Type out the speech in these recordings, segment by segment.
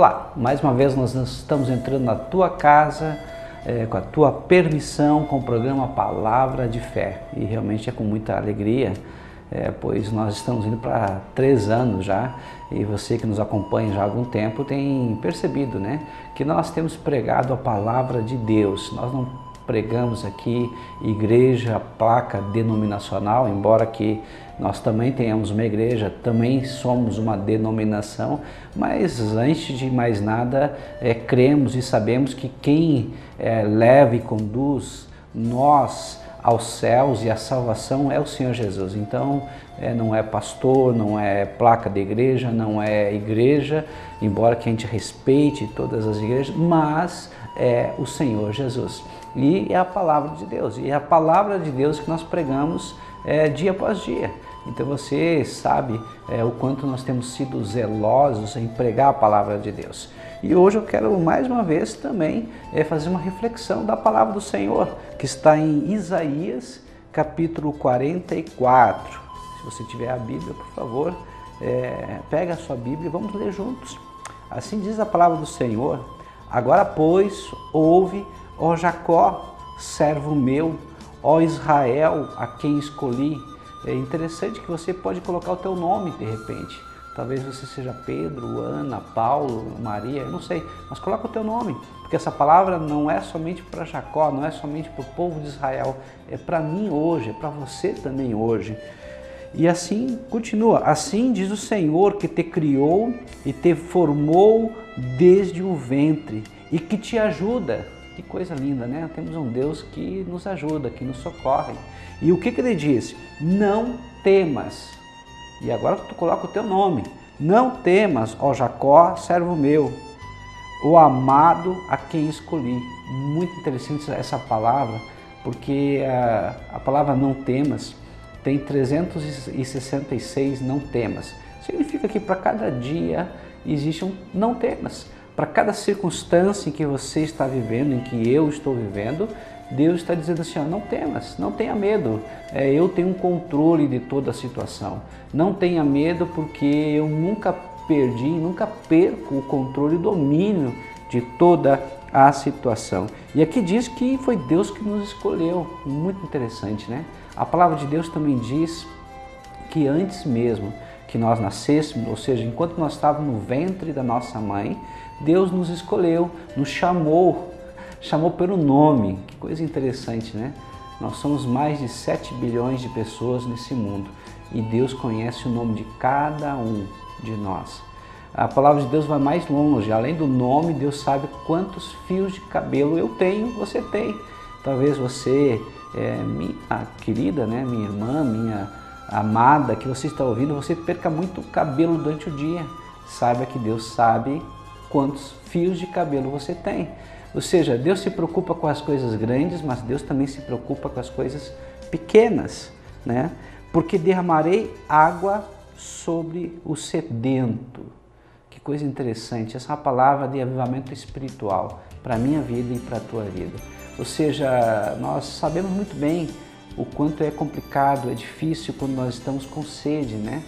Olá, mais uma vez nós estamos entrando na tua casa, com a tua permissão, com o programa Palavra de Fé. E realmente é com muita alegria, pois nós estamos indo para 3 anos já, e você que nos acompanha já há algum tempo tem percebido, né, que nós temos pregado a Palavra de Deus. Nós não pregamos aqui igreja, placa denominacional, embora que nós também tenhamos uma igreja, também somos uma denominação, mas antes de mais nada, cremos e sabemos que quem leva e conduz nós aos céus e à salvação é o Senhor Jesus. Então, não é pastor, não é placa de igreja, não é igreja, embora que a gente respeite todas as igrejas, mas é o Senhor Jesus. E é a Palavra de Deus, e é a Palavra de Deus que nós pregamos dia após dia. Então você sabe o quanto nós temos sido zelosos em pregar a Palavra de Deus. E hoje eu quero mais uma vez também fazer uma reflexão da Palavra do Senhor, que está em Isaías capítulo 44. Se você tiver a Bíblia, por favor, pega a sua Bíblia e vamos ler juntos. Assim diz a Palavra do Senhor: agora, pois, ouve, ó Jacó, servo meu, ó Israel, a quem escolhi. É interessante que você pode colocar o teu nome de repente. Talvez você seja Pedro, Ana, Paulo, Maria, eu não sei, mas coloca o teu nome, porque essa palavra não é somente para Jacó, não é somente para o povo de Israel, é para mim hoje, é para você também hoje. E assim continua: assim diz o Senhor que te criou e te formou desde o ventre e que te ajuda. Que coisa linda, né? Temos um Deus que nos ajuda, que nos socorre. E o que ele diz? Não temas. E agora tu coloca o teu nome. Não temas, ó Jacó, servo meu, o amado a quem escolhi. Muito interessante essa palavra, porque a palavra não temas tem 366 não temas. Significa que para cada dia existe um não temas. Para cada circunstância em que você está vivendo, em que eu estou vivendo, Deus está dizendo assim: ó, não temas, não tenha medo, eu tenho um controle de toda a situação. Não tenha medo, porque eu nunca perdi, nunca perco o controle e o domínio de toda a situação. E aqui diz que foi Deus que nos escolheu. Muito interessante, né? A palavra de Deus também diz que antes mesmo que nós nascêssemos, ou seja, enquanto nós estávamos no ventre da nossa mãe, Deus nos escolheu, nos chamou pelo nome. Que coisa interessante, né? Nós somos mais de 7 bilhões de pessoas nesse mundo e Deus conhece o nome de cada um de nós. A palavra de Deus vai mais longe. Além do nome, Deus sabe quantos fios de cabelo eu tenho, você tem. Talvez você, minha querida, né, minha irmã, minha amada, que você está ouvindo, você perca muito cabelo durante o dia. Saiba que Deus sabe quantos fios de cabelo você tem. Ou seja, Deus se preocupa com as coisas grandes, mas Deus também se preocupa com as coisas pequenas, né? Porque derramarei água sobre o sedento. Que coisa interessante, essa é uma palavra de avivamento espiritual para a minha vida e para a tua vida. Ou seja, nós sabemos muito bem o quanto é complicado, é difícil quando nós estamos com sede, né?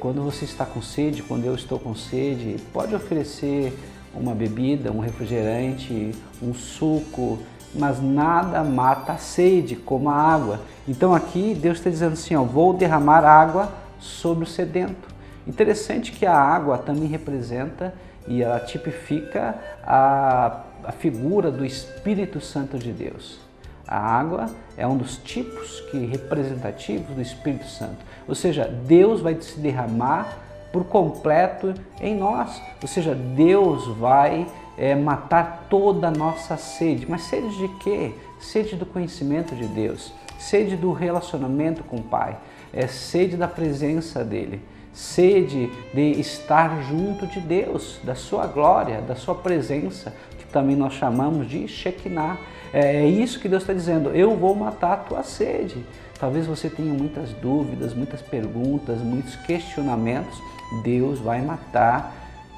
Quando você está com sede, quando eu estou com sede, pode oferecer uma bebida, um refrigerante, um suco, mas nada mata a sede como a água. Então aqui Deus está dizendo assim, ó, vou derramar água sobre o sedento. Interessante que a água também representa e ela tipifica a figura do Espírito Santo de Deus. A água é um dos tipos representativos do Espírito Santo. Ou seja, Deus vai se derramar por completo em nós. Ou seja, Deus vai matar toda a nossa sede. Mas sede de quê? Sede do conhecimento de Deus, sede do relacionamento com o Pai, sede da presença dEle, sede de estar junto de Deus, da sua glória, da sua presença, que também nós chamamos de Shekinah. É isso que Deus está dizendo: eu vou matar a tua sede. Talvez você tenha muitas dúvidas, muitas perguntas, muitos questionamentos. Deus vai matar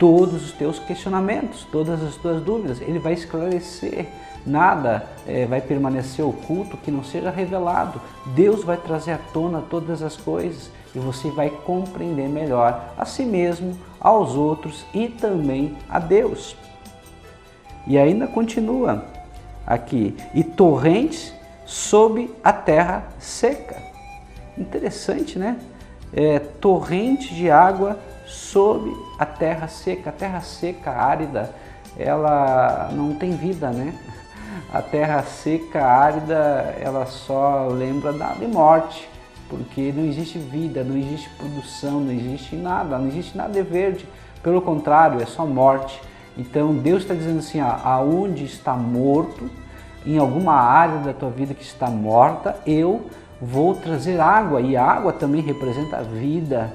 todos os teus questionamentos, todas as tuas dúvidas. Ele vai esclarecer. Nada vai permanecer oculto que não seja revelado. Deus vai trazer à tona todas as coisas e você vai compreender melhor a si mesmo, aos outros e também a Deus. E ainda continua aqui, e torrentes sob a terra seca. Interessante, né? Torrente de água sob a terra seca, árida, ela não tem vida, né? A terra seca, árida, ela só lembra de morte, porque não existe vida, não existe produção, não existe nada de verde, pelo contrário, é só morte. Então Deus está dizendo assim, aonde está morto, em alguma área da tua vida que está morta, eu vou trazer água, e a água também representa a vida.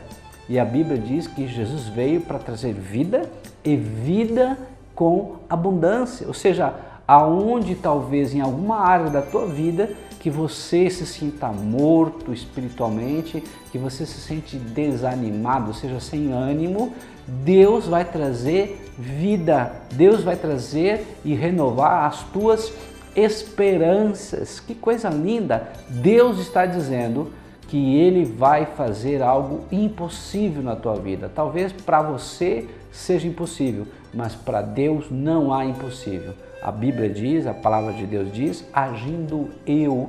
E a Bíblia diz que Jesus veio para trazer vida e vida com abundância. Ou seja, aonde talvez em alguma área da tua vida que você se sinta morto espiritualmente, que você se sente desanimado, ou seja, sem ânimo, Deus vai trazer vida, Deus vai trazer e renovar as tuas esperanças. Que coisa linda! Deus está dizendo que Ele vai fazer algo impossível na tua vida. Talvez para você seja impossível, mas para Deus não há impossível. A Bíblia diz, a palavra de Deus diz, agindo eu,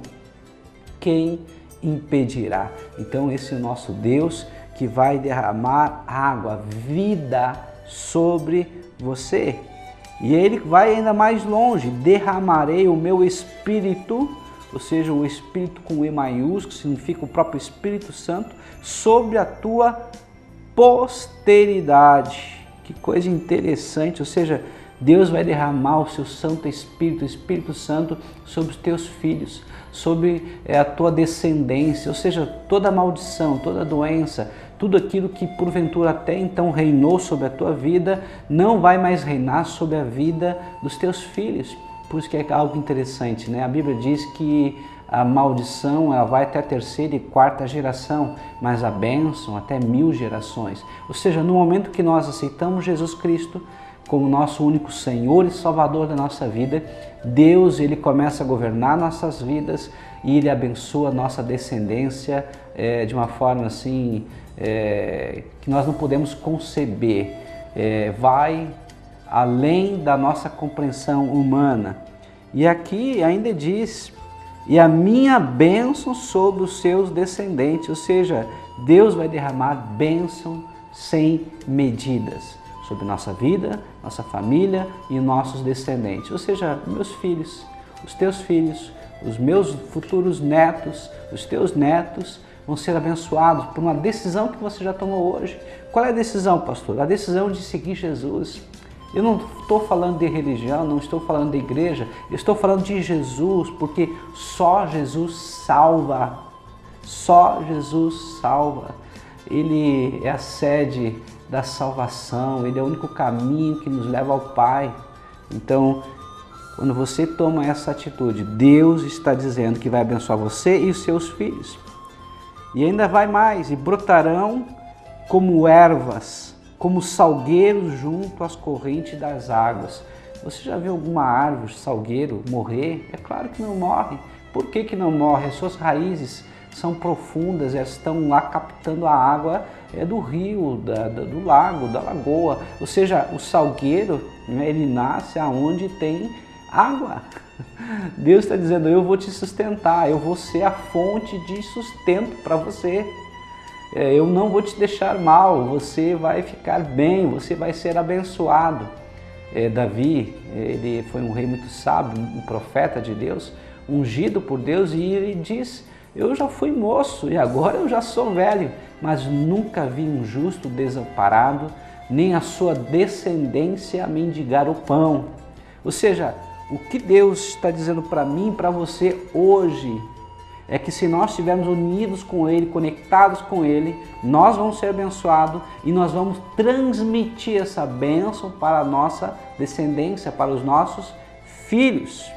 quem impedirá? Então esse é o nosso Deus que vai derramar água, vida sobre você. E Ele vai ainda mais longe, derramarei o meu Espírito, ou seja, o Espírito com E maiúsculo, significa o próprio Espírito Santo, sobre a tua posteridade. Que coisa interessante, ou seja, Deus vai derramar o seu Santo Espírito, o Espírito Santo, sobre os teus filhos, sobre a tua descendência, ou seja, toda maldição, toda doença, tudo aquilo que porventura até então reinou sobre a tua vida, não vai mais reinar sobre a vida dos teus filhos. Por isso que é algo interessante, né? A Bíblia diz que a maldição ela vai até a terceira e quarta geração, mas a bênção até 1000 gerações. Ou seja, no momento que nós aceitamos Jesus Cristo como nosso único Senhor e Salvador da nossa vida, Deus ele começa a governar nossas vidas e Ele abençoa a nossa descendência de uma forma assim que nós não podemos conceber. Vai além da nossa compreensão humana. E aqui ainda diz, e a minha bênção sobre os seus descendentes, ou seja, Deus vai derramar bênção sem medidas sobre nossa vida, nossa família e nossos descendentes, ou seja, meus filhos, os teus filhos, os meus futuros netos, os teus netos vão ser abençoados por uma decisão que você já tomou hoje. Qual é a decisão, pastor? A decisão de seguir Jesus. Eu não estou falando de religião, não estou falando de igreja, eu estou falando de Jesus, porque só Jesus salva, só Jesus salva. Ele é a sede da salvação, Ele é o único caminho que nos leva ao Pai. Então, quando você toma essa atitude, Deus está dizendo que vai abençoar você e os seus filhos. E ainda vai mais, e brotarão como ervas, como salgueiros junto às correntes das águas. Você já viu alguma árvore, salgueiro, morrer? É claro que não morre. Por que que não morre? As suas raízes são profundas, elas estão lá captando a água do rio, do lago, da lagoa. Ou seja, o salgueiro, ele nasce aonde tem água. Deus está dizendo, eu vou te sustentar, eu vou ser a fonte de sustento para você. Eu não vou te deixar mal, você vai ficar bem, você vai ser abençoado. Davi, ele foi um rei muito sábio, um profeta de Deus, ungido por Deus, e ele diz, eu já fui moço e agora eu já sou velho, mas nunca vi um justo desamparado, nem a sua descendência mendigar o pão. Ou seja, o que Deus está dizendo para mim e para você hoje é que se nós estivermos unidos com Ele, conectados com Ele, nós vamos ser abençoados e nós vamos transmitir essa bênção para a nossa descendência, para os nossos filhos.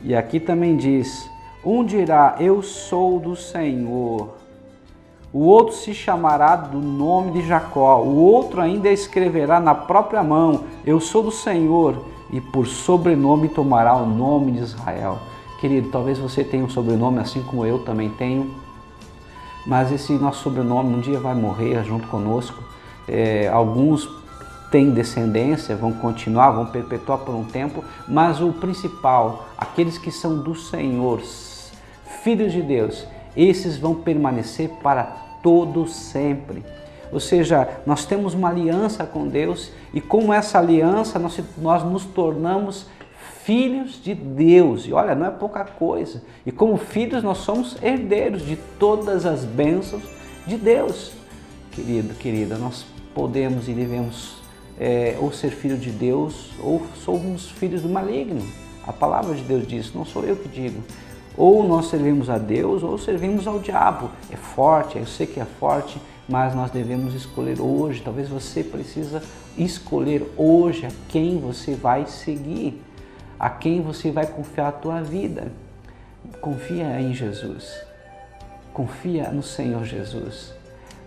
E aqui também diz, um dirá, eu sou do Senhor, O outro se chamará do nome de Jacó, o outro ainda escreverá na própria mão, eu sou do Senhor, e por sobrenome tomará o nome de Israel. Querido, talvez você tenha um sobrenome assim como eu também tenho, mas esse nosso sobrenome um dia vai morrer junto conosco. Alguns têm descendência, vão continuar, vão perpetuar por um tempo, mas o principal, aqueles que são do Senhor, filhos de Deus, esses vão permanecer para todo sempre. Ou seja, nós temos uma aliança com Deus e com essa aliança nós nos tornamos filhos de Deus. E olha, não é pouca coisa. E como filhos nós somos herdeiros de todas as bênçãos de Deus. Querido, querida, nós podemos e devemos ou ser filho de Deus ou somos filhos do maligno. A palavra de Deus diz, não sou eu que digo. Ou nós servimos a Deus ou servimos ao diabo. É forte, eu sei que é forte, mas nós devemos escolher hoje. Talvez você precisa escolher hoje a quem você vai seguir, a quem você vai confiar a tua vida. Confia em Jesus, confia no Senhor Jesus.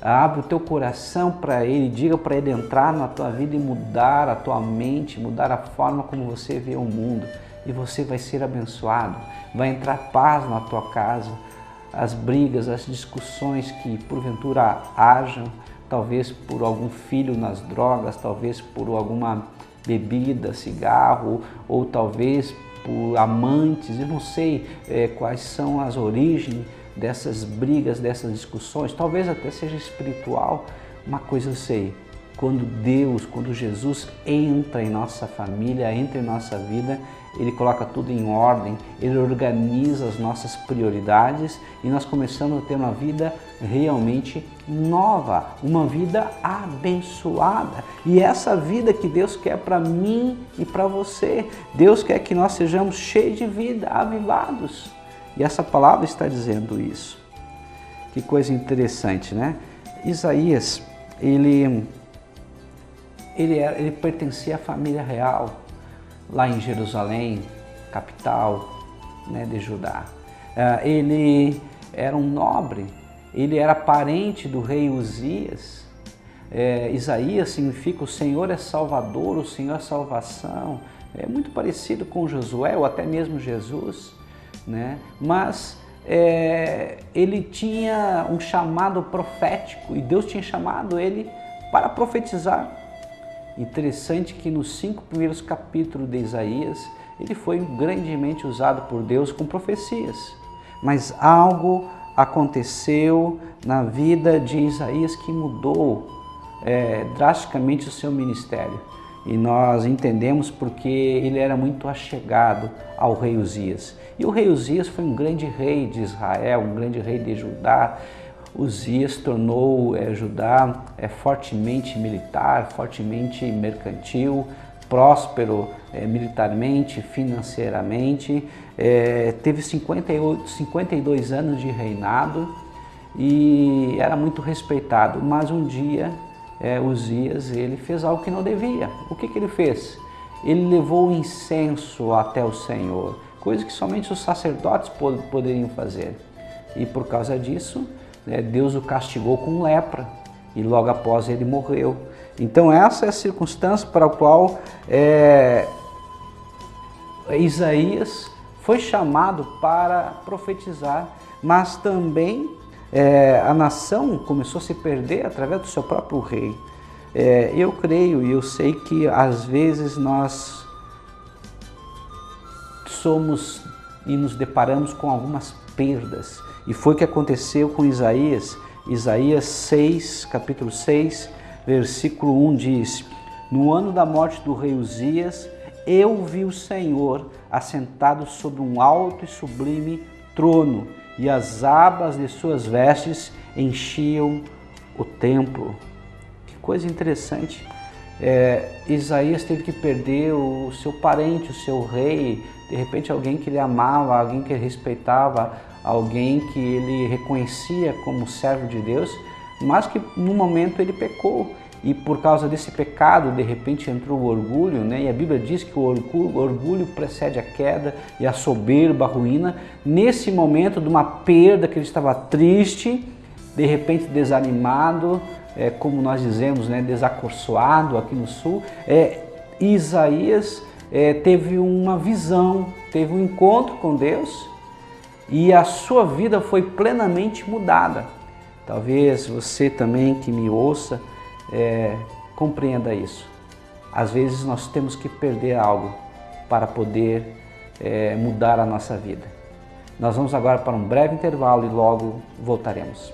Abre o teu coração para Ele, diga para Ele entrar na tua vida e mudar a tua mente, mudar a forma como você vê o mundo. E você vai ser abençoado, vai entrar paz na tua casa. As brigas, as discussões que porventura hajam, talvez por algum filho nas drogas, talvez por alguma bebida, cigarro, ou talvez por amantes, eu não sei quais são as origens dessas brigas, dessas discussões, talvez até seja espiritual. Uma coisa eu sei, quando Jesus entra em nossa família, entra em nossa vida, Ele coloca tudo em ordem, Ele organiza as nossas prioridades e nós começamos a ter uma vida realmente nova, uma vida abençoada. E essa vida que Deus quer para mim e para você, Deus quer que nós sejamos cheios de vida, avivados. E essa palavra está dizendo isso. Que coisa interessante, né? Isaías, ele pertencia à família real, lá em Jerusalém, capital, né, de Judá. Ele era um nobre, ele era parente do rei Uzias. Isaías significa o Senhor é Salvador, o Senhor é salvação. É muito parecido com Josué ou até mesmo Jesus, né? Mas ele tinha um chamado profético e Deus tinha chamado ele para profetizar. Interessante que nos 5 primeiros capítulos de Isaías, ele foi grandemente usado por Deus com profecias. Mas algo aconteceu na vida de Isaías que mudou drasticamente o seu ministério. E nós entendemos porque ele era muito achegado ao rei Uzias. E o rei Uzias foi um grande rei de Israel, um grande rei de Judá. Uzias tornou Judá fortemente militar, fortemente mercantil, próspero militarmente, financeiramente. Teve 52 anos de reinado e era muito respeitado. Mas um dia Uzias ele fez algo que não devia. O que ele fez? Ele levou o incenso até o Senhor, coisa que somente os sacerdotes poderiam fazer. E por causa disso, Deus o castigou com lepra e logo após ele morreu. Então essa é a circunstância para a qual Isaías foi chamado para profetizar, mas também a nação começou a se perder através do seu próprio rei. Eu creio e eu sei que às vezes nós somos e nos deparamos com algumas perdas. E foi o que aconteceu com Isaías. Isaías 6, capítulo 6, versículo 1 diz: No ano da morte do rei Uzias, eu vi o Senhor assentado sobre um alto e sublime trono, e as abas de suas vestes enchiam o templo. Que coisa interessante. Isaías teve que perder o seu parente, o seu rei, de repente alguém que ele amava, alguém que ele respeitava, alguém que ele reconhecia como servo de Deus, mas que no momento ele pecou. E por causa desse pecado, de repente entrou o orgulho, né? E a Bíblia diz que o orgulho precede a queda e a soberba, a ruína. Nesse momento de uma perda que ele estava triste, de repente desanimado, como nós dizemos, né, desacorçoado aqui no sul. Isaías teve uma visão, teve um encontro com Deus e a sua vida foi plenamente mudada. Talvez você também que me ouça compreenda isso. Às vezes nós temos que perder algo para poder mudar a nossa vida. Nós vamos agora para um breve intervalo e logo voltaremos.